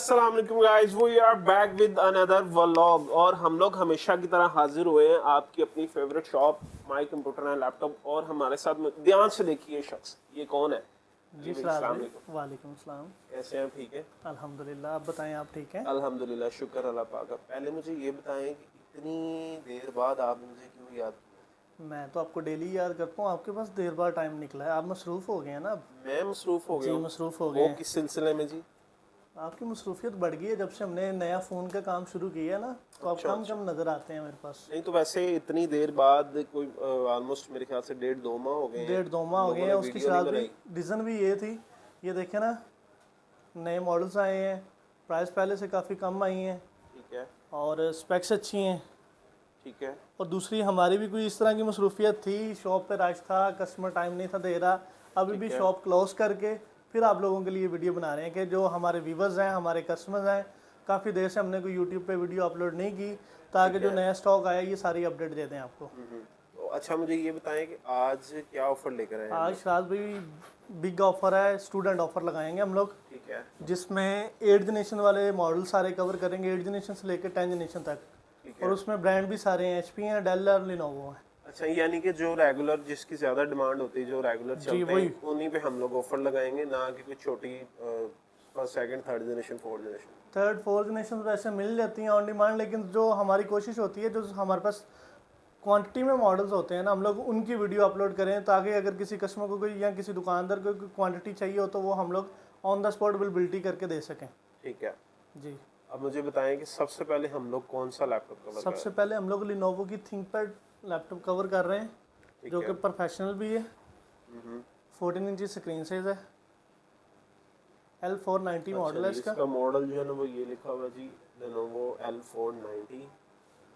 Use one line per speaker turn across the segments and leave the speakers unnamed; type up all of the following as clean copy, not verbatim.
अस्सलाम वालेकुम guys, we are back with another vlog. और हम लोग हमेशा की तरह हाजिर हुए हैं आपकी अपनी favourite shop my computer and laptop. और हमारे साथ में ध्यान से देखिए शख्स, ये कौन है?
जी
अस्सलाम वालेकुम।
वालेकुम सलाम।
कैसे हैं? ठीक है
अल्हम्दुलिल्लाह, आप बताएं आप ठीक हैं?
अल्हम्दुलिल्लाह, शुक्र अल्लाह पाक का। पहले मुझे ये बताएं कि इतनी देर बाद आप मुझे क्यों याद किए?
मैं तो आपको डेली याद करता हूँ, आपके पास देर बाद टाइम निकला है, आप मसरूफ़ हो गए हैं ना अब।
मैं मसरूफ हो गया
जी
हूँ।
मसरूफ़ हो गए
वो
हैं।
किस सिलसिले में जी?
आपकी मसरूफियत बढ़ गई है जब से हमने नया फ़ोन का काम शुरू किया है ना, तो आप
अच्छा
कम
अच्छा।
कम नज़र आते हैं मेरे पास।
नहीं तो वैसे इतनी देर बाद कोई ऑलमोस्ट मेरे ख्याल से 1.5-2 माह हो गए हैं,
1.5-2 माह
हम
हो गए
लोगों
हैं।
ने
उसकी
वीडियो नहीं
शायद भी
बनाई।
रीज़न भी ये थी, ये देखें ना, नए मॉडल्स आए हैं, प्राइस पहले से काफ़ी कम आई हैं
ठीक है
और स्पेक्स अच्छी हैं।
ठीक है
और दूसरी हमारी भी कोई इस तरह की मसरूफियत थी, शॉप पे रश था, कस्टमर टाइम नहीं था दे रहा। अभी भी
ठीक है
शॉप क्लोज करके फिर आप लोगों के लिए वीडियो बना रहे हैं कि जो हमारे व्यूवर्स हैं, हमारे कस्टमर्स हैं, काफ़ी देर से हमने कोई यूट्यूब पे वीडियो अपलोड नहीं की, ताकि
ठीक
जो
है।
नया स्टॉक आया ये सारी अपडेट दे दें आपको।
तो अच्छा, मुझे ये बताएं कि आज क्या ऑफर लेकर आए हैं हम
आज
लोग?
शायद भी बिग ऑफर है, स्टूडेंट ऑफर लगाएंगे हम लोग,
ठीक है
जिसमें 8 जनरेशन वाले मॉडल सारे कवर करेंगे, 8 जनरेशन से लेकर 10 जनरेशन तक।
ठीक
और
है।
उसमें ब्रांड भी सारे हैं, HP हैं, डेल और लिनोवो हैं।
अच्छा, यानी कि जो रेगुलर जिसकी ज़्यादा डिमांड होती है, जो रेगुलर
जी
चलते
वही।
हैं, उन्हीं पे हम लोग ऑफर लगाएंगे, ना कि कोई छोटी first second third generation fourth generation.
Third fourth generation वैसे मिल जाती हैं ऑन डिमांड, लेकिन जो हमारी कोशिश होती है, जो हमारे पास क्वांटिटी में मॉडल्स होते हैं ना, हम लोग उनकी वीडियो अपलोड करें, ताकि अगर किसी कस्टमर को कोई या किसी दुकानदार को कोई क्वांटिटी चाहिए हो तो वो हम लोग ऑन द स्पॉट अवेलेबिलिटी करके दे सकें।
ठीक है।
जी।
अब मुझे बताएं कि सबसे पहले हम लोग कौन सा लैपटॉप कवर कर रहे
सबसे पहले हम लोग लिनोवो की थिंकपैड लैपटॉप कवर कर रहे हैं,
ठीक
जो
है।
कि प्रोफेशनल भी है,
हम्म।
14 इंची स्क्रीन साइज है, L490
अच्छा
मॉडल है
जी,
इसका।
इसका मॉडल जो है ना वो ये लिखा हुआ है जी, Lenovo L490।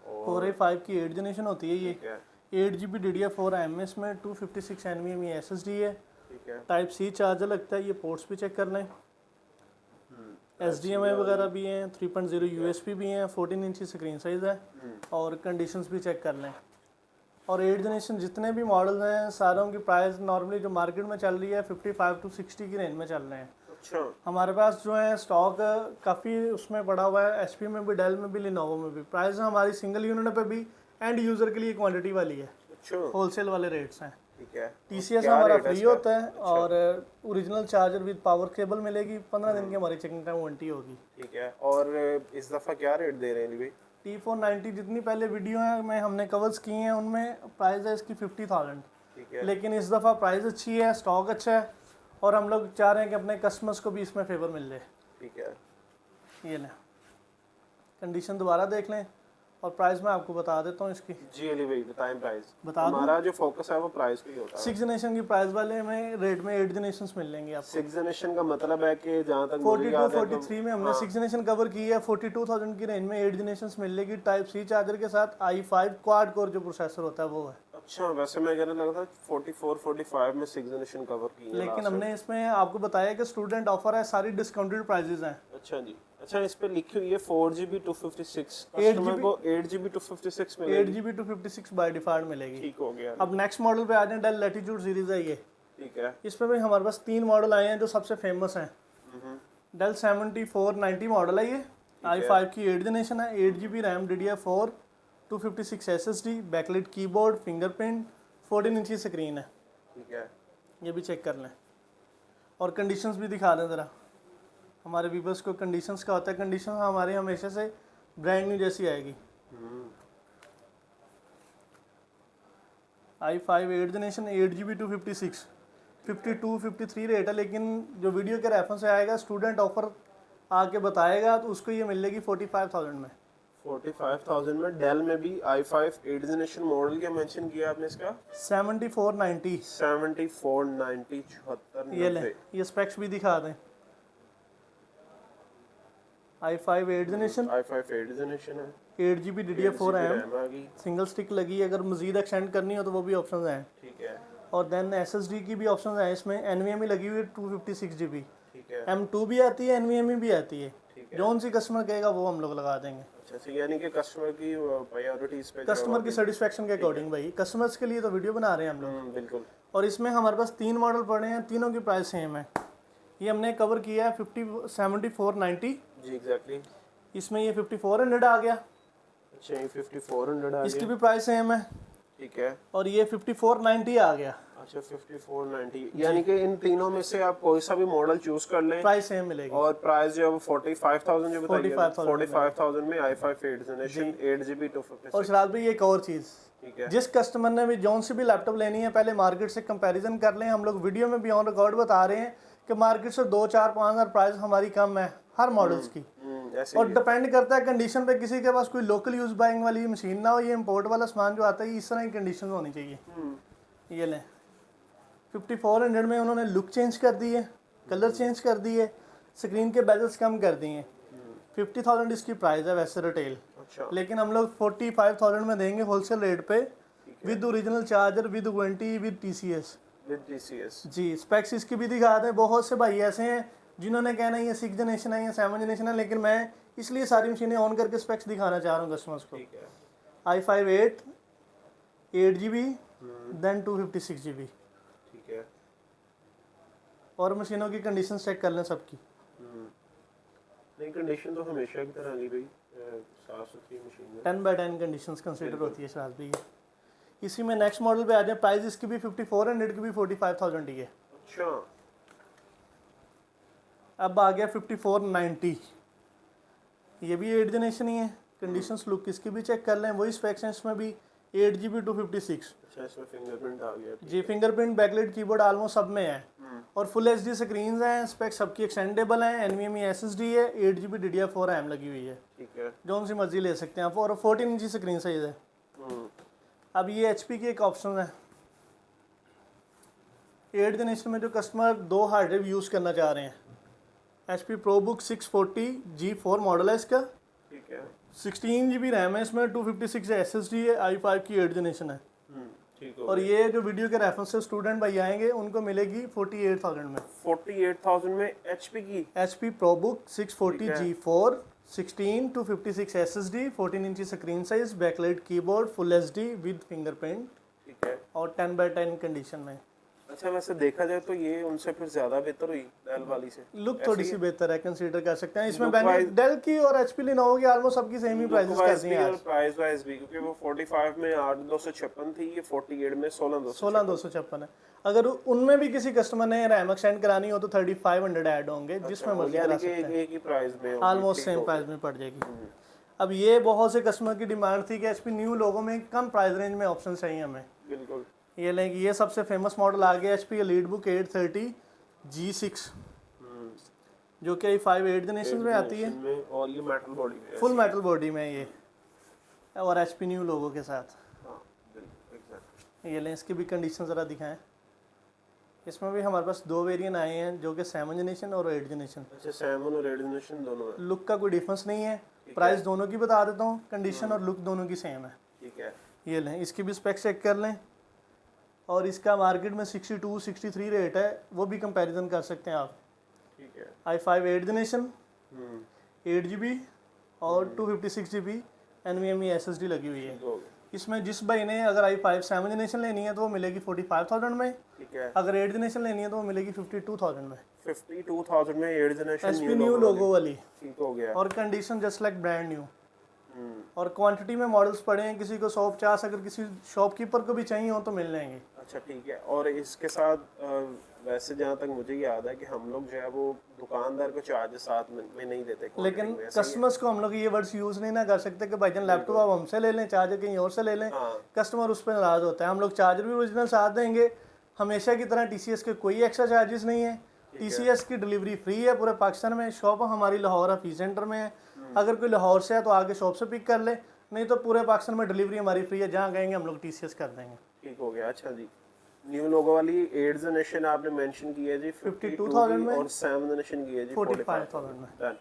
और
4A5 की 8 जनरेशन होती है ये।
ठीक है
8GB DDR4 रैम है इसमें, 256 NVMe SSD है,
ठीक है।
टाइप सी चार्जर लगता है। ये पोर्ट्स भी चेक कर लें, HDMI वगैरह भी हैं, 3.0 USB भी हैं, 14 इंची स्क्रीन साइज़ है, और कंडीशंस भी चेक कर लें। और 8 जनरेशन जितने भी मॉडल्स हैं सारों की प्राइस नॉर्मली जो मार्केट में चल रही है 55 to 60 की रेंज में चल रहे हैं।
अच्छा
हमारे पास जो है स्टॉक काफ़ी उसमें पड़ा हुआ है, HP में भी, डेल में भी, लिनोवो में भी। प्राइस हमारी सिंगल यूनिट पे भी एंड यूज़र के लिए क्वांटिटी वाली है,
अच्छा
होलसेल वाले रेट्स हैं।
ठीक है।
TCS
क्या
हमारा
रेट है
फ्री
इसका?
होता है,
अच्छा,
और original charger with power cable मिलेगी। 15 दिन की हमारी चेकिंग टाइम वारंटी होगी।
ठीक है। और इस दफ़ा क्या रेट दे रहे हैं भाई?
T490 जितनी पहले वीडियो है में हमने कवर्स की हैं, उनमें प्राइस है इसकी 50,000।
ठीक है
लेकिन इस दफ़ा प्राइस अच्छी है, स्टॉक अच्छा है, और हम लोग चाह रहे हैं कि अपने कस्टमर्स को भी इसमें फेवर मिल जाए।
ठीक है।
ये लें, कंडीशन दोबारा देख लें, और प्राइस मैं आपको बता देता हूँ इसकी।
जी अली भाई बताएं प्राइस।
बता दूं?
हमारा जो फोकस है वो प्राइस पे ही होता है।
6 जनरेशन की प्राइस वाले में रेट में 8 जनरेशन मिल लेंगे आपको।
6 जनरेशन का मतलब है कि जहाँ तक मुझे
42
याद है तो
43 में हमने
हाँ
6 जनरेशन कवर की है। 42,000 की रेंज में 8 जनरेशन मिलेगी, टाइप सी चार्जर के साथ। i5 क्वाड कोर जो प्रोसेसर होता है वो है।
अच्छा, वैसे मैं कहने लगा था 44 45 में 6 जनरेशन कवर की है
लेकिन
लास्ट
हमने इसमें आपको बताया कि स्टूडेंट ऑफर है, सारी डिस्काउंटेड प्राइजेस हैं।
अच्छा जी। अच्छा, इस पे लिखी हुई है 4GB 256, कस्टमर को 8GB 256 मिलेगी।
8GB 256 बाय डिफॉल्ट मिलेगी।
ठीक हो गया।
अब नेक्स्ट मॉडल पे आ जाए, डेल लैटिट्यूड सीरीज है ये।
ठीक है।
इसमें भी हमारे पास 3 मॉडल आए हैं जो सबसे फेमस हैं। डेल 7490 मॉडल है ये, i5 की 8 जनरेशन है, 8GB RAM, DDR4, 256 SSD, backlight keyboard, fingerprint, 14 इंची स्क्रीन है।
ठीक है।
ये भी चेक कर लें, और कंडीशंस भी दिखा दें ज़रा। हमारे व्यूवर्स को कंडीशंस का होता है, कंडीशन हमारी हमेशा से ब्रांड न्यू जैसी आएगी। i5 8 जनरेशन, 8GB 256, 52 53 रेट है, लेकिन जो वीडियो के रेफरेंस से आएगा, स्टूडेंट ऑफर आके बताएगा तो उसको ये मिलेगी 45,000 में।
45,000 में डेल में भी i5 8 जनरेशन मॉडल क्या मेंशन किया आपने इसका?
7490।
7490 74
ये लें, ये स्पेक्स भी दिखा दें। i5 8 जनरेशन,
i5 8 जनरेशन है,
8GB DDR4 रैम,
रैम आ गई।
सिंगल स्टिक लगी है, अगर मजीद एक्सटेंड करनी हो तो वो भी ऑप्शन हैं।
ठीक है
और देन SSD की भी ऑप्शन हैं इसमें, NVMe लगी हुई है 256GB,
ठीक है
M2 भी आती है, NVMe भी आती है।
ठीक है।
जौन सी कस्टमर कहेगा वो हम लोग लगा देंगे,
अच्छा, तो यानी कि कस्टमर की प्रायोरिटीज पे
कस्टमर की सेटिस्फेक्शन के अकॉर्डिंग। भाई कस्टमर्स के लिए तो वीडियो बना रहे हैं हम लोग।
बिल्कुल।
और इसमें हमारे पास 3 मॉडल पड़े हैं, तीनों की प्राइस सेम है। ये हमने कवर किया है 7490,
जी एग्जैक्टली।
इसमें ये 5400 आ गया,
अच्छा ये 5400 आ
इसकी
गया।
भी प्राइस सेम है।
ठीक है।
और ये 5490 आ गया,
अच्छा 5490, यानी कि इन तीनों में से आप कोई सा भी मॉडल चूज कर लें
प्राइस सेम मिलेगी।
और प्राइस जो है 45,000 जो बताइए,
45,000
में i5 8th जनरेशन 8GB 256।
और शराब भाई एक और चीज़,
ठीक है।
जिस कस्टमर ने भी जौन सी भी लैपटॉप लेनी है पहले मार्केट से कंपैरिजन कर लें। हम लोग वीडियो में भी ऑन रिकॉर्ड बता रहे हैं कि मार्केट से 2-4-5 हज़ार प्राइस हमारी कम है हर मॉडल्स की।
ऐसे
और
ही।
डिपेंड करता है कंडीशन पे, किसी के पास कोई लोकल यूज बाइंग वाली मशीन ना हो, ये इंपोर्ट वाला सामान जो आता है इस तरह की कंडीशन होनी चाहिए। ये लें 5400 में उन्होंने लुक चेंज कर दी है, कलर चेंज कर दी है, स्क्रीन के बेजल्स कम कर दिए हैं। 50,000 इसकी प्राइस है वैसे रिटेल,
अच्छा
लेकिन हम लोग 45,000 में देंगे होलसेल रेट पे, with original charger, with warranty, with TCS।
With TCS।
जी स्पेक्स इसकी भी दिखा दें। बहुत से भाई ऐसे हैं जिन्होंने कहना है ये 6th जनरेशन है या 7th जनरेशन है, लेकिन मैं इसलिए सारी मशीनें ऑन करके स्पेक्स दिखाना चाह रहा हूँ कस्टमर्स को।
ठीक है।
i5 8GB then 256GB।
ठीक है।
और मशीनों की कंडीशन चेक कर लें सबकी।
नहीं कंडीशन तो हमेशा की तरह नहीं भाई, साफ सुथरी मशीन है।
10/10 कंडीशंस कंसीडर होती है शायद भी। इसी में नेक्स्ट मॉडल पे आ जाए, प्राइस इसकी भी 5400 की भी 45,000 ही है।
अच्छा
अब आ गया 5490, ये भी 8th जनरेशन ही है। कंडीशंस लुक इसकी भी चेक कर लें, वही स्पेक्स हैं इसमें भी, 8GB 256।
अच्छा इसमें फिंगरप्रिंट आ गया।
जी फिंगरप्रिंट, बैकलाइट, कीबोर्ड ऑलमोस्ट सब में है। और फुल HD स्क्रीन हैं, स्पेक्स सबकी एक्सटेंडेबल हैं, NVMe SSD है, 8GB DDR4 RAM लगी हुई है।
ठीक है।
जो सी मर्जी ले सकते हैं आप। और 14 इंची स्क्रीन साइज है। अब ये HP की एक ऑप्शन है, 8th जनरेशन में जो कस्टमर 2 हार्ड ड्राइव यूज़ करना चाह रहे हैं, HP ProBook 640 G4 मॉडल है इसका।
ठीक है।
16GB रैम है इसमें, 256 SSD है, i5 की 8th जनरेशन है।
ठीक हो
और ये जो वीडियो के रेफरेंस से स्टूडेंट भाई आएंगे उनको मिलेगी 48,000 में।
48,000 में HP की
HP ProBook 640 G4 16 256 SSD, 14 इंची screen size, backlight keyboard, full HD with fingerprint.
ठीक है।
और 10/10 कंडीशन में।
अच्छा वैसे देखा जाए तो ये उनसे फिर ज्यादा बेहतर हुई डेल वाली से।
लुक थोड़ी सी बेहतर है, कंसीडर कर सकते हैं। इसमें
Look-wise-
डेल की और HP लिनोवो की ऑलमोस्ट सबकी सेम ही प्राइसेस कर दी हैं आज।
प्राइस वाइज भी, क्योंकि वो 45 में 8,256 थी, ये 48 में 16,256।
16,256 है। अगर उनमें भी किसी कस्टमर ने रैम एक्सटेंड करानी हो तो 3,500 ऐड होंगे, जिसमें मर्जी करा सकते हैं।
एक ही प्राइस में
ऑलमोस्ट सेम प्राइस में पड़ जाएगी। अब ये बहुत से कस्टमर की डिमांड थी कि HP न्यू लोगों में कम प्राइस रेंज में ऑप्शन चाहिए हमें।
बिल्कुल।
ये लेंगे, ये सबसे फेमस मॉडल आ गया HP EliteBook 830 G6, जो कि i5 8th जनरेशन में आती है।
और ये मेटल बॉडी में है।
फुल मेटल बॉडी में ये, और HP न्यू लोगों के साथ।
हाँ, बिल्कुल, exactly।
ये लें, इसकी भी कंडीशन ज़रा दिखाएं। इसमें भी हमारे पास 2 वेरिएंट आए हैं, जो कि 7th जनरेशन और 8th जनरेशन।
अच्छा 7 और 8 जनरेशन दोनों है।
लुक का कोई डिफरेंस नहीं है, प्राइस दोनों की बता देता हूँ, कंडीशन और लुक दोनों की सेम है।
ठीक है।
ये लें, इसकी भी स्पेक्स चेक कर लें। और इसका मार्केट में 62-63 रेट है, वो भी कंपैरिजन कर सकते हैं आप।
ठीक है।
i5 8th जनरेशन 8GB और 256GB NVMe SSD लगी हुई है।
हो गया।
इसमें जिस भाई ने अगर i5 7th जनरेशन लेनी है तो वो मिलेगी 45,000 में।
ठीक है।
अगर 8th जनरेशन लेनी है तो वो मिलेगी 52,000 में।
52,000 में 8 जनरेशन
HP न्यू लोगो वाली,
ठीक हो गया।
और condition just like brand new. और क्वांटिटी में मॉडल्स पड़े हैं, किसी को 150 अगर किसी शॉपकीपर को भी चाहिए हो तो मिल जाएंगे।
अच्छा ठीक है। और इसके साथ वैसे जहाँ तक मुझे याद है कि हम लोग जो है वो दुकानदार को चार्ज साथ में नहीं देते,
लेकिन
quantity में, ऐसा ही है?
कस्टमर्स को हम लोग ये वर्ड्स यूज़ नहीं ना कर सकते कि भाईजान लैपटॉप आप हमसे ले लें, चार्जर कहीं और से ले लें।
हाँ।
कस्टमर उस पर नाराज़ होता है। हम लोग चार्जर भी ओरिजिनल साथ देंगे, हमेशा की तरह TCS के कोई एक्स्ट्रा चार्जेस नहीं है। TCS की डिलीवरी फ्री है पूरे पाकिस्तान में। शॉप हमारी लाहौर हफीज सेंटर में है। अगर कोई लाहौर से है तो आगे शॉप से पिक कर ले, नहीं तो पूरे पाकिस्तान में डिलीवरी हमारी फ्री है, जहाँ कहेंगे हम लोग TCS कर देंगे।
ठीक हो गया। अच्छा जी, न्यू लोगो वाली 8 जनरेशन आपने मेंशन की है जी
52,000 में,
और 7 जनरेशन की है जी
45,000 में।
Done।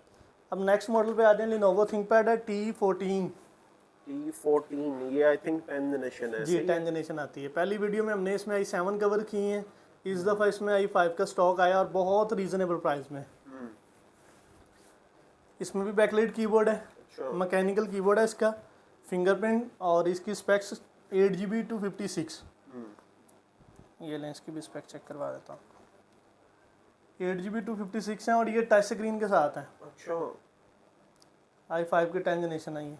अब नेक्स्ट मॉडल पे आ जाए, Lenovo ThinkPad है T14
T14, ये आई थिंक 10 जनरेशन है।
जी, 10 जनरेशन आती है। पहली वीडियो में हमने इसमें i7 कवर की है, इस दफ़ा इसमें i5 का स्टॉक आया और बहुत रीजनेबल प्राइस में। इसमें भी बैकलाइट कीबोर्ड है,
अच्छा।
मैकेनिकल कीबोर्ड है इसका, फिंगरप्रिंट, और इसकी स्पेक्स 8GB 256। ये लें, इसकी भी स्पेक चेक करवा देता हूँ। 8GB 256 है और ये टच स्क्रीन के साथ है।
अच्छा
i5 की 10 जनरेशन आई है।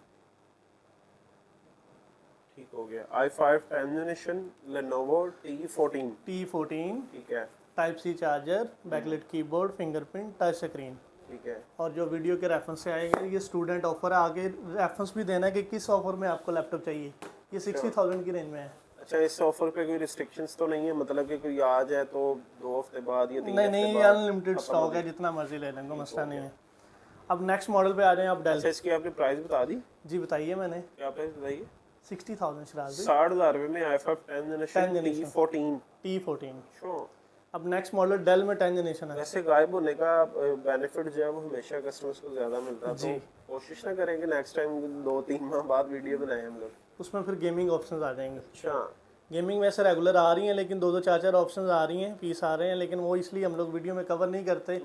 ठीक हो गया। i5 10 generation Lenovo T14।
T14
ठीक है।
Type C charger, backlight keyboard, fingerprint, touch screen.
ठीक है।
और जो वीडियो के रेफरेंस से आएगा ये स्टूडेंट ऑफर है, आगे रेफरेंस भी देना है कि किस ऑफर में आपको लैपटॉप चाहिए। ये 60,000 की रेंज में है।
अच्छा, इस ऑफर पे कोई रिस्ट्रिक्शंस तो नहीं है, मतलब कि कोई आ जाए तो 2 हफ्ते बाद या 3
नहीं
हफ्ते
नहीं, ये
बाद?
अनलिमिटेड स्टॉक है, जितना मर्जी ले लेंगे, मसला नहीं है। अब नेक्स्ट मॉडल पे आ रहे हैं आप डेल।
अच्छा, इसकी आपने प्राइस बता दी?
जी बताइए मैंने।
क्या प्राइस बताइए?
60,000 शराज भाई।
60,000 रुपए में i5 10 generation T14।
T14।
Sure।
अब नेक्स्ट मॉडल डेल में 10 जनरेशन है।
वैसे गायब होने का बेनिफिट जो है वो हमेशा कस्टमर्स को ज्यादा मिलता है,
जी।
तो कोशिश ना करें कि नेक्स्ट टाइम 2-3 माह बाद वीडियो बनाएं हम लोग।
उसमें फिर गेमिंग ऑप्शंस आ जाएंगे।
अच्छा।
गेमिंग वैसे रेगुलर आ रही हैं, लेकिन 2-2 4-4 ऑप्शंस आ रही हैं, पीस आ रहे हैं, लेकिन वो इसलिए हम लोग वीडियो में कवर नहीं करते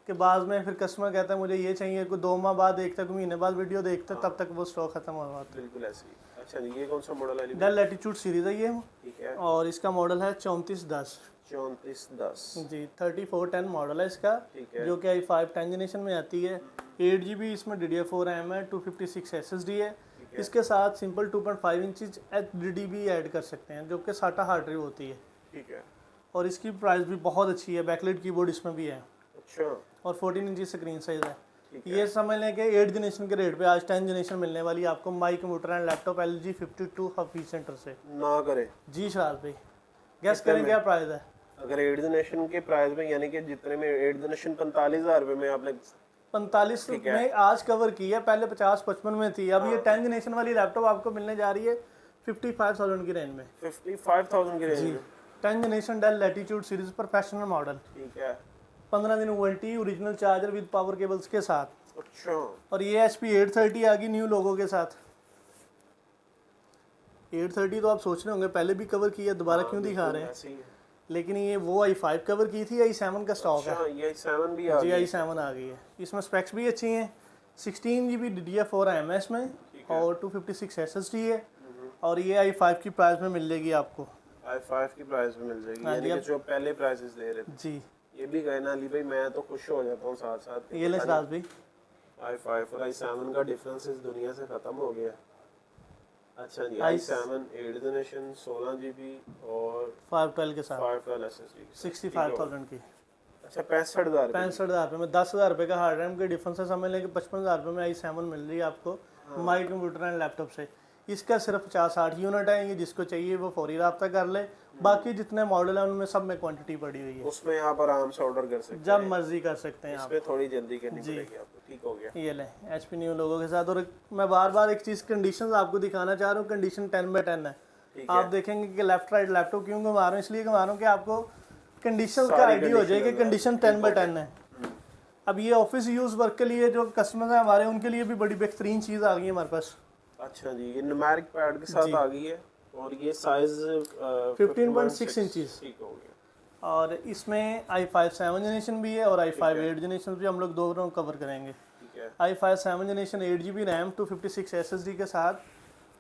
कि बाद में फिर कस्टमर कहता है मुझे ये चाहिए, कोई 2 माह बाद देखता है, कोई महीने बाद वीडियो देखता है, तब तक वो स्टॉक खत्म हो जाता है।
बिल्कुल ऐसे ही। अच्छा जी, ये कौन सा मॉडल है?
डेल लैटिट्यूड सीरीज है ये,
ठीक है।
और इसका मॉडल है 3410।
3410
जी 3410 मॉडल है इसका,
ठीक है।
जो कि i5 10 जनरेशन में आती है। 8GB इसमें DDR4 रैम है, 256 SSD है। इसके साथ सिंपल 2.5 इंच HDD भी ऐड कर सकते हैं, जो कि SATA हार्ड ड्राइव होती है।
ठीक है।
और इसकी प्राइस भी बहुत अच्छी है, बैकलाइट कीबोर्ड इसमें भी है,
अच्छा।
और 14 इंच स्क्रीन साइज है।
ठीक है।
ये समझ लें कि 8 जनरेशन के रेट पे आज 10 जनरेशन मिलने वाली है आपको my computer and laptop LG 52 Hafeez centre से।
ना करे।
जी शराज भाई, गैस करें क्या प्राइस है?
अगर 8 जनरेशन के प्राइस में, यानी कि जितने में 8 जनरेशन 45,000 रुपए में आपने
45 में आज कवर की है, पहले 50-55 में थी। अब ये 10 जनरेशन वाली लैपटॉप आपको मिलने जा रही है 55,000 की रेंज में।
55,000 की रेंज
जी
में।
10 generation Dell Latitude series professional model,
ठीक है।
15 दिन warranty, original charger with power cables के साथ।
अच्छा।
और ये HP 830 आ गई न्यू लोगो के साथ। 830 तो आप सोच रहे होंगे पहले भी कवर की है, दोबारा क्यों दिखा रहे हैं,
ऐसे ही है।
लेकिन ये वो i5 कवर की थी, i7 का स्टॉक है।
अच्छा, ये i7 भी आ
जी
गई।
i7 आ गई है। इसमें स्पेक्स भी अच्छी हैं। 16GB DDR4 रैम है इसमें, और 256 SSD है। और ये i5 की प्राइस में मिल जाएगी आपको।
i5 की प्राइस में मिल जाएगी,
हाँ
यानी
जी,
कि जो पहले प्राइसेस दे रहे थे।
जी
ये भी गए ना अली भाई, मैं तो खुश हो जाता हूँ साथ साथ।
ये ले सराज भाई,
i5 और i7 का डिफरेंस इस दुनिया से खत्म हो गया। अच्छा जी,
I-
i7 8 जनरेशन 16GB और
512 के साथ
512 SSD।
65,000 की।
अच्छा, 65,000
65,000 रुपये में 10,000 रुपये का हार्ड रैम के डिफरेंस है, समझ लें कि 55,000 रुपये में i7 मिल रही है आपको माई कंप्यूटर एंड लैपटॉप से। इसका सिर्फ 50-60 यूनिट है, ये जिसको चाहिए वो फौरी रब्ता कर ले। बाकी जितने मॉडल हैं उनमें सब में क्वांटिटी पड़ी हुई है,
उसमें आप आराम से ऑर्डर कर सकते
जब
हैं।
मर्जी कर सकते हैं आप।
इसमें थोड़ी जल्दी करनी पड़ेगी आपको। ठीक हो गया।
ये लें HP न्यू लोगों के साथ। और मैं बार बार एक चीज़ कंडीशन आपको दिखाना चाह रहा हूँ, कंडीशन 10/10 है।
ठीक
आप
है।
देखेंगे कि लेफ्ट राइट लैपटॉप क्यों घुमा रहा हूँ, इसलिए घुमा रहा हूँ कि आपको कंडीशन का
सारी
आइडिया हो जाए कि
condition
कंडीशन 10/10 है। अब ये ऑफिस यूज़ वर्क के लिए जो कस्टमर हैं हमारे, उनके लिए भी बड़ी बेहतरीन चीज़ आ गई है हमारे पास।
अच्छा जी, ये न्यूमेरिक पैड के साथ आ गई है, और ये साइज
15.6 इंचेस।
ठीक हो गया।
और इसमें i5 7 जनरेशन भी है, और i5 8 जनरेशन भी हम लोग दोनों कवर करेंगे।
ठीक है।
i5 7 generation 8GB RAM 256 SSD के साथ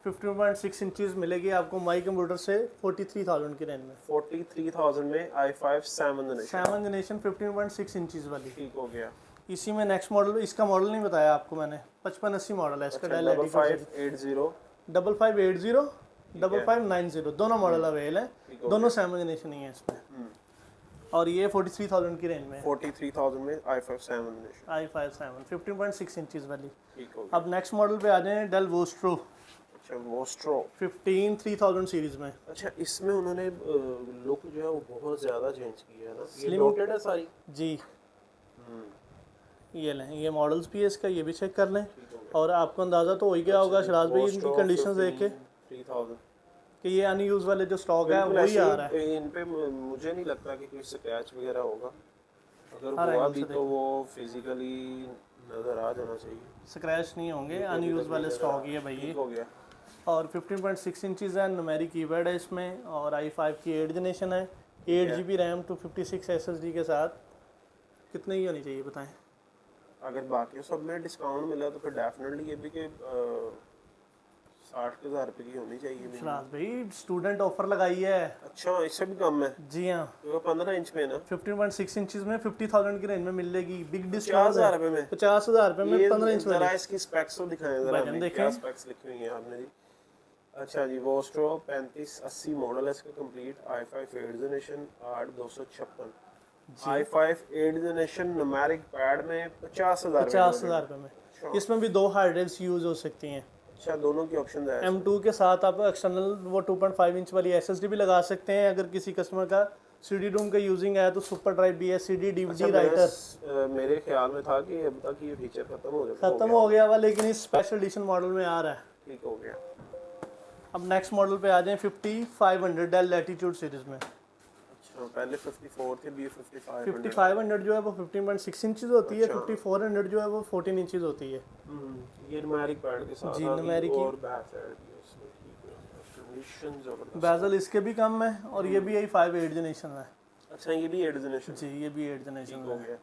15.6 इंचेस मिलेगी आपको माई कंप्यूटर से 43,000 की रेंज में।
43,000 में i5 7 जनरेशन।
7 जनरेशन 15.6 इंचेस वाली।
ठीक हो गया।
इसी में नेक्स्ट मॉडल, इसका मॉडल नहीं बताया आपको मैंने, 5580 मॉडल है इसका। डेल
5580
5580 5590 दोनों मॉडल अवेल हैं, दोनों 7 जनरेशन ही है इसमें। और ये 43,000 की रेंज में
43,000 में i5 7 जनरेशन।
i5 7 15.6 इंचेस वाली।
ठीक हो गया।
अब नेक्स्ट मॉडल पे आ जाए डेल वोस्ट्रो
अच्छा, मोस्ट्रो
15 3000 सीरीज में।
अच्छा, इसमें उन्होंने लुक जो है वो बहुत ज्यादा चेंज किया है ना, ये
Slim-
डॉटेड है सारी।
जी ये लें, ये मॉडल्स भी है इसका, ये भी चेक कर लें। और आपको अंदाज़ा तो हो ही गया होगा शराज भाई इनकी कंडीशन देख के
3,000
कि ये अनयूज वाले जो स्टॉक है
बिल्कुल
वही
ऐसे
आ रहा है।
इन पे मुझे नहीं लगता कि कोई स्क्रैच वगैरह होगा, अगर
हर
हुआ
एंगल
भी
से
तो वो फिजिकली नजर आ जाना चाहिए।
स्क्रैच नहीं होंगे, अनयूज वाले स्टॉक ही है भाई ये।
ठीक हो गया।
और 15.6 इंचज़ है, न्यूमेरिक कीपैड है इसमें, और i5 की 8 जनरेशन है, 8GB रैम 256 SSD के साथ। कितने की होनी चाहिए बताएं?
अगर बाकी सब में डिस्काउंट मिला तो फिर डेफिनेटली ये भी कि 60,000 रुपए की होनी चाहिए minimum।
शराज भाई स्टूडेंट ऑफर लगाई है।
अच्छा इससे भी कम है?
जी हाँ,
तो 15 इंच में ना
15.6 इंचज में 50,000 की रेंज में मिलेगी। बिग
50,000 रुपए में?
50,000 रुपए में
ये
15 इंच
जरा
वाली।
इसकी स्पेक्स तो दिखाएं जरा
वजन
हमें,
देखें।
क्या स्पेक्स लिखी हुई हैं आपने जी? अच्छा जी, वोस्ट्रो 3580 मॉडल है इसका complete, i5 8th generation 8256, i5 8th generation numeric pad में 50,000
50,000 रुपए में।
अच्छा।
इसमें भी 2 हार्ड ड्राइव्स यूज हो सकती हैं।
अच्छा दोनों की ऑप्शन है?
M2 के साथ आप एक्सटर्नल वो 2.5 इंच वाली SSD भी लगा सकते हैं। अगर किसी कस्टमर का CD रूम का यूजिंग है तो सुपर ड्राइव भी है, CD DVD राइटर।
मेरे ख्याल में था कि अब तक ये फीचर खत्म हो जाएगा।
खत्म हो गया हुआ, लेकिन इस स्पेशल एडिशन मॉडल में आ रहा है।
ठीक हो गया।
अब नेक्स्ट मॉडल पे आ जाएं 5500 डेल लैटिट्यूड सीरीज में।
अच्छा पहले 54 थे, भी 5500।
5500 जो है वो 15.6 इंचेस होती है,
अच्छा।
5400 जो है वो 14 इंचेस होती है।
ये न्यूमेरिक पैड के साथ
जी,
आ गई
न्यूमेरिक ही।
और बैक साइड भी उसमें ठीक है, कंडीशन जबरदस्त।
बेजल इसके भी कम है और ये भी i5 8th जनरेशन है।
अच्छा ये भी 8th जनरेशन?
जी ये भी 8th जनरेशन
हो
है।
गया।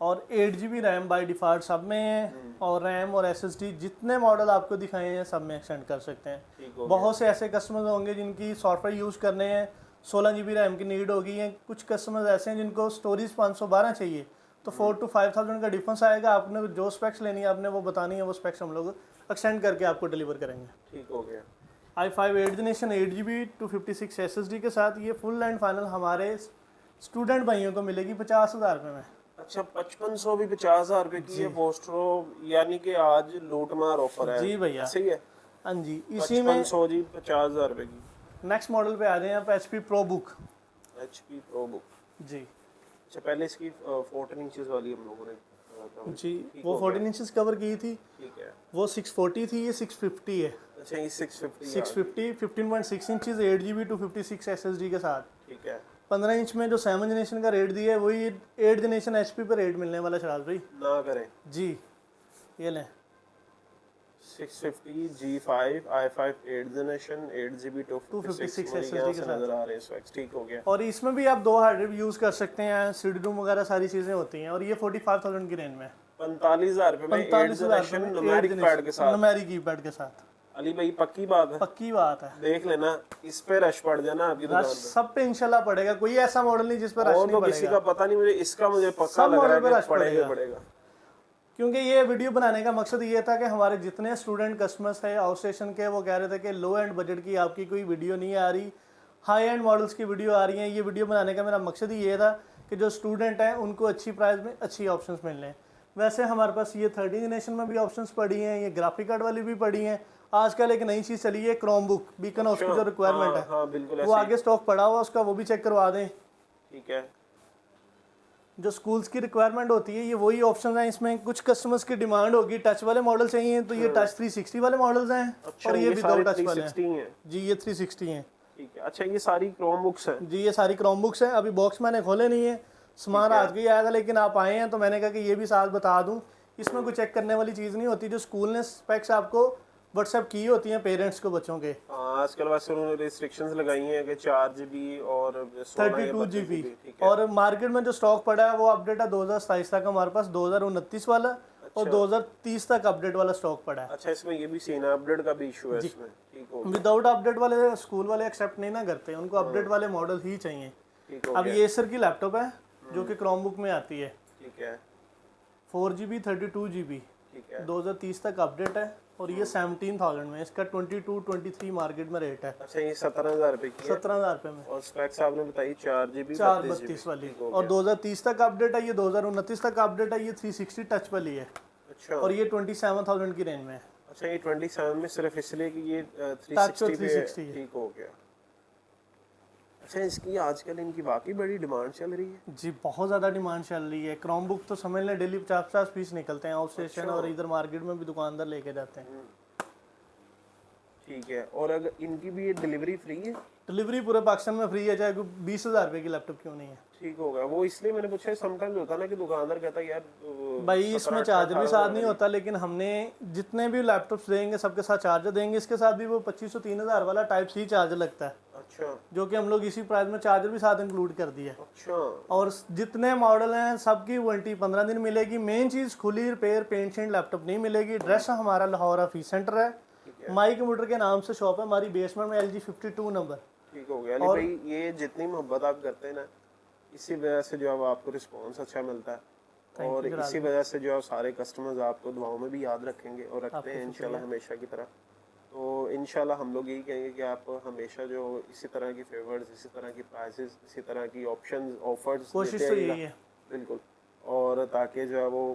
और 8GB रैम बाय डिफ़ॉल्ट सब में है, और रैम और SSD जितने मॉडल आपको दिखाए हैं सब में एक्सटेंड कर सकते हैं।
ठीक हो
बहुत से ऐसे कस्टमर्स होंगे जिनकी सॉफ्टवेयर यूज़ करने हैं 16GB रैम की नीड होगी है। कुछ कस्टमर्स ऐसे हैं जिनको स्टोरेज 512 चाहिए, तो 4 to 5,000 का डिफरेंस आएगा। आपने जो स्पेक्स लेनी है आपने वो बतानी है, वो स्पेक्स हम लोग एक्सटेंड करके आपको डिलीवर करेंगे।
ठीक हो गया।
i5 8th generation 8GB 256 SSD के साथ ये फुल एंड फाइनल हमारे स्टूडेंट भाइयों को मिलेगी 50,000 रुपये में।
अच्छा 5500 भी 50,000 रुपए की है वोस्ट्रो, यानी कि आज लूट मार ऑफर है।
जी भैया।
सही है।
हाँ जी, इसी में
5500 जी 50,000 रुपए की।
नेक्स्ट मॉडल पे आ जाए आप HP ProBook।
HP ProBook।
जी
अच्छा पहले इसकी 14 इंचेस वाली हम लोगों ने
जी
ठीक
वो
हो
14 इंचेस कवर की थी,
ठीक है।
वो 640 थी, ये 650 है।
अच्छा ये 650
650 15.6 इंचेस 8GB 256 SSD के साथ।
ठीक है।
15 इंच में जो 7 जनरेशन का रेट दिया है वही 8 जनरेशन HP पे रेट मिलने वाला शराज भाई।
ना करें।
जी ये लें
650 G5 i5 8th generation 8GB 256
SSD के साथ
नजर आ रहे हैं specs। ठीक हो गया।
और इसमें भी आप 2 हार्ड ड्राइव यूज़ कर सकते हैं, CD रूम वगैरह सारी चीज़ें होती हैं। और ये 45,000 की रेंज में
45,000 रुपए में 8th जनरेशन न्यूमेरिक पैड के साथ।
न्यूमेरिक कीपैड के साथ।
अली भाई पक्की बात है?
पक्की बात है।
देख लेना, इस पे रश पड़ जाना आपकी दुकान
रश
पे।
सब पे इंशाल्लाह पड़ेगा, कोई ऐसा मॉडल नहीं जिस पर रश
और
नहीं
तो किसी
पड़ेगा।
का पता नहीं, मुझे इसका मुझे पक्का
सब
लग रहा
मॉडल पे
है
रश
कि पड़ेगा
पड़ेगा।
पड़ेगा।
क्योंकि ये वीडियो बनाने का मकसद ये था कि हमारे जितने स्टूडेंट कस्टमर्स थे आउट स्टेशन के, वो कह रहे थे कि लो एंड बजट की आपकी कोई वीडियो नहीं आ रही, हाई एंड मॉडल्स की वीडियो आ रही हैं। ये वीडियो बनाने का मेरा मकसद ही ये था कि जो स्टूडेंट हैं उनको अच्छी प्राइस में अच्छी ऑप्शंस मिल रहे हैं। वैसे हमारे पास ये 13 जनरेशन में भी ऑप्शंस पड़ी हैं, ये ग्राफिक कार्ड वाली भी पड़ी हैं। आजकल एक नई चीज़ चली है क्रोमबुक, बीकन हाउस की जो रिक्वायरमेंट है
हाँ बिल्कुल
वो आगे स्टॉक पड़ा हुआ, उसका वो भी चेक करवा दें।
ठीक है।
जो स्कूल्स की रिक्वायरमेंट होती है ये वही ऑप्शन हैं। इसमें कुछ कस्टमर्स की डिमांड होगी टच वाले मॉडल चाहिए तो ये टच 360 वाले मॉडल्स हैं।
अच्छा
और ये भी 2
सारे
टच वाले
360
हैं।
हैं।
जी ये 360 हैं।
ठीक है। अच्छा ये सारी क्रोम बुक्स हैं?
जी ये सारी क्रोम बुक्स हैं। अभी बॉक्स मैंने खोले नहीं है, सामान आज ही आया था, लेकिन आप आए हैं तो मैंने कहा कि ये भी साथ बता दूं। इसमें कोई चेक करने वाली चीज़ नहीं होती, जो स्कूल ने स्पेक्स आपको व्हाट्सएप की होती हैं पेरेंट्स को बच्चों के।
आजकल वैसे उन्होंने रिस्ट्रिक्शंस लगाई हैं कि 4GB और
32GB। और मार्केट में जो स्टॉक पड़ा है वो अपडेट है 2027 तक हमारे पास, 2029 वाला और 2030 तक अपडेट वाला स्टॉक पड़ा है।
अच्छा इसमें ये भी सीन है, अपडेट का भी इशू है इसमें। ठीक हो
विदाउट अपडेट वाले स्कूल वाले एक्सेप्ट नहीं ना करते, उनको अपडेट वाले मॉडल ही चाहिए।
ठीक हो
अब ये एसर की लैपटॉप है जो कि क्रोम बुक में आती है,
ठीक है।
4GB 32GB,
ठीक है।
2030 तक अपडेट है। और ये 17,000 में, इसका 22-23 मार्केट में रेट है।
अच्छा ये 17,000 रुपए की है
17,000 रुपये में।
और स्पेक्स आपने बताई 4GB
432 वाली, और 2030 तक अपडेट है। ये 2029 तक अपडेट है। ये 360 टच वाली है।
अच्छा।
और ये 27,000 की रेंज में है।
अच्छा ये 27 में सिर्फ इसलिए कि ये
टच और
360
360 है।
ठीक हो गया। अच्छा इसकी आजकल इनकी वाकई बड़ी डिमांड चल रही है?
जी बहुत ज़्यादा डिमांड चल रही है। क्रोम बुक तो समझ लें डेली 50-50 पीस निकलते हैं आउट स्टेशन और इधर मार्केट में भी दुकानदार लेके जाते हैं।
ठीक है। और अगर इनकी भी ये डिलीवरी फ्री है?
डिलीवरी पूरे पाकिस्तान में फ्री है, चाहे 20,000 रुपये की लैपटॉप क्यों नहीं है।
ठीक होगा। वो इसलिए मैंने पूछा, समटाइम्स होता ना कि दुकानदार कहता है यार
भाई इसमें चार्जर भी साथ नहीं होता, लेकिन हमने जितने भी लैपटॉप्स देंगे सबके साथ चार्जर देंगे। इसके साथ भी वो 2500-3000 वाला टाइप सी चार्जर लगता है।
अच्छा।
जो कि हम लोग इसी प्राइस में चार्जर भी साथ इंक्लूड कर दिया।
अच्छा।
और जितने मॉडल हैं सबकी वारंटी 15 दिन मिलेगी। मेन चीज़ खुली रिपेयर पेंट शेंट लैपटॉप नहीं मिलेगी। एड्रेस हमारा लाहौर ऑफिस सेंटर है,
है।
माई कंप्यूटर के नाम से शॉप है हमारी, बेसमेंट में LG 52 नंबर।
ठीक हो गया अली भाई, ये जितनी मोहब्बत आप करते हैं ना, इसी वजह से जो है आपको रिस्पॉन्स अच्छा मिलता है, और इसी वजह से जो है सारे कस्टमर्स आपको दुआओं में भी याद रखेंगे और रखते हैं इंशाल्लाह हमेशा की तरह। तो इंशाल्लाह हम लोग यही कहेंगे कि आप हमेशा जो इसी तरह की फेवर्स, इसी तरह की प्राइसेस, इसी तरह की ऑप्शंस, ऑफर्स
कोशिश तो यही है
बिल्कुल, और ताकि जो है वो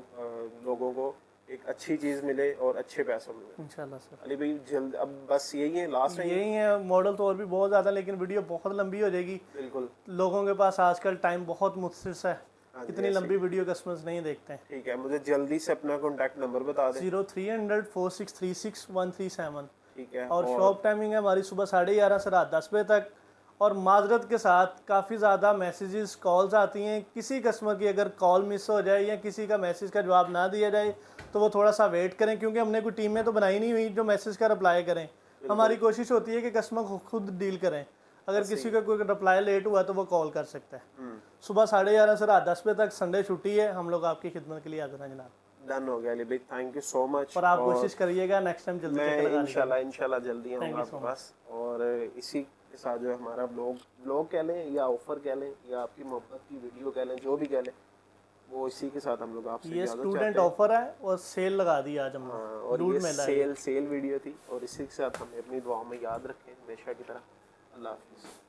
लोगों को एक अच्छी चीज़ मिले और अच्छे पैसों में मिले
इंशाल्लाह सर।
अली भाई जल्द, अब बस यही है, लास्ट है
यही है मॉडल तो और भी बहुत ज़्यादा, लेकिन वीडियो बहुत लंबी हो जाएगी।
बिल्कुल,
लोगों के पास आजकल टाइम बहुत मुख्तसर है,
हाँ जी,
इतनी लंबी वीडियो कस्टमर्स नहीं देखते हैं।
ठीक है, मुझे जल्दी से अपना कॉन्टैक्ट नंबर बता दें।
0300 4636 137।
ठीक है,
और शॉप टाइमिंग है हमारी सुबह 11:30 से रात 10 बजे तक। और माजरत के साथ काफ़ी ज़्यादा मैसेजेस, कॉल्स आती हैं। किसी कस्टमर की अगर कॉल मिस हो जाए या किसी का मैसेज का जवाब ना दिया जाए तो वो थोड़ा सा वेट करें, क्योंकि हमने कोई टीमें तो बनाई नहीं हुई जो मैसेज का रिप्लाई करें। हमारी कोशिश होती है कि कस्टमर खुद डील करें। अगर किसी का कोई रिप्लाई लेट हुआ तो वो कॉल कर सकता है। सुबह 11:30 से रात 10 बजे तक, संडे छुट्टी है। हम लोग आपकी खिदमत के लिए हाजिर हैं जनाब।
डन हो गया अली भाई, थैंक यू सो मच।
और आप कोशिश करिएगा नेक्स्ट टाइम जल्दी
मैं
चक्कर लगाने की।
इंशाल्लाह जल्दी आऊँगा आपके पास। और इसी के साथ जो है हमारा ब्लॉग कह लें या ऑफर कह लें या आपकी मोहब्बत की वीडियो कह लें, जो भी कह लें, वो इसी के साथ हम लोग आपसे
ये
इजाज़त
स्टूडेंट
चाहते हैं।
ऑफर है और सेल लगा दी आज हमने।
हाँ, और
दूध
ये
मेला है।
सेल वीडियो थी, और इसी के साथ हमें अपनी दुआओं में याद रखें हमेशा की तरह। अल्लाह हाफिज़।